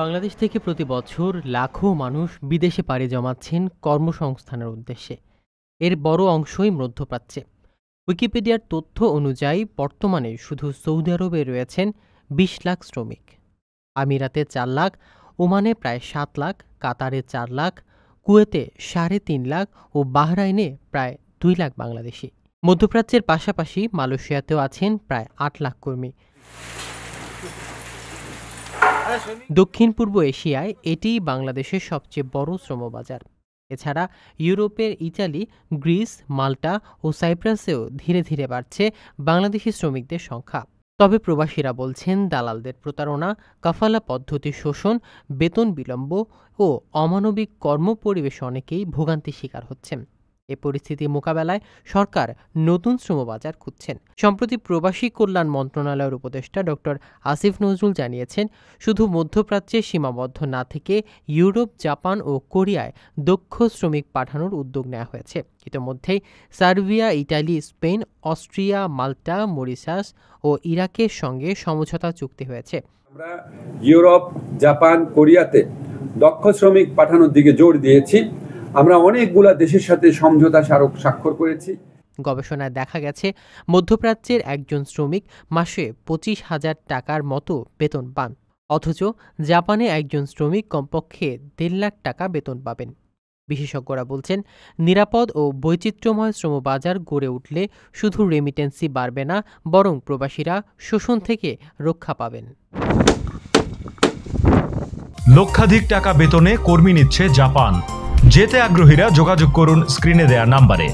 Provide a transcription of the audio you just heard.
বাংলাদেশ থেকে প্রতি বছর লাখো মানুষ বিদেশে পাড়ি জমাচ্ছেন কর্মসংস্থানের উদ্দেশ্যে। এর বড় অংশই মধ্যপ্রাচ্যে। উইকিপিডিয়ার তথ্য অনুযায়ী বর্তমানে শুধু সৌদি আরবে রয়েছেন ২০ লাখ শ্রমিক, আমিরাতে ৪ লাখ, ওমানে প্রায় ৭ লাখ, কাতারে ৪ লাখ, কুয়েতে ৩.৫ লাখ ও বাহরাইনে প্রায় ২ লাখ বাংলাদেশি। মধ্যপ্রাচ্যের পাশাপাশি মালয়েশিয়াতেও আছেন প্রায় ৮ লাখ কর্মী। দক্ষিণ পূর্ব এশিয়ায় এটিই বাংলাদেশের সবচেয়ে বড় শ্রমবাজার। এছাড়া ইউরোপের ইতালি, গ্রিস, মাল্টা ও সাইপ্রাসেও ধীরে ধীরে বাড়ছে বাংলাদেশি শ্রমিকদের সংখ্যা। তবে প্রবাসীরা বলছেন, দালালদের প্রতারণা, কাফালা পদ্ধতির শোষণ, বেতন বিলম্ব ও অমানবিক কর্মপরিবেশে অনেকেই ভোগান্তির শিকার হচ্ছেন। এ পরিস্থিতি মোকাবেলায় সরকার নতুন শ্রমবাজার খুঁজছেন। সম্প্রতি প্রবাসী কল্যাণ মন্ত্রণালয়ের উপদেষ্টা ডক্টর আসিফ নজরুল জানিয়েছেন, শুধু মধ্যপ্রাচ্যে সীমাবদ্ধ না থেকে ইউরোপ, জাপান ও কোরিয়ায় দক্ষ শ্রমিক পাঠানোর উদ্যোগ নেওয়া হয়েছে। ইতিমধ্যেই সার্বিয়া, ইটালি, স্পেন, অস্ট্রিয়া, মাল্টা, মরিশাস ও ইরাকের সঙ্গে সমঝোতা চুক্তি হয়েছে। আমরা ইউরোপ, জাপান, কোরিয়াতে দক্ষ শ্রমিক পাঠানোর দিকে জোর দিয়েছি। আমরা অনেকগুলা দেশের সাথে সমঝোতা স্বাক্ষর করেছি। গবেষণায় দেখা গেছে, মধ্যপ্রাচ্যের একজন শ্রমিক মাসে ২৫,০০০ টাকার মতো বেতন পান, অথচ জাপানে একজন শ্রমিক কমপক্ষে ১.৫ লাখ টাকা বেতন পাবেন। বিশেষজ্ঞরা বলছেন, নিরাপদ ও বৈচিত্র্যময় শ্রমবাজার গড়ে উঠলে শুধু রেমিটেন্সই বাড়বে না, বরং প্রবাসীরা শোষণ থেকে রক্ষা পাবেন। লক্ষাধিক টাকা বেতনে কর্মী নিচ্ছে জাপান। যেতে আগ্রহীরা যোগাযোগ করুন স্ক্রিনে দেয়া নাম্বারে।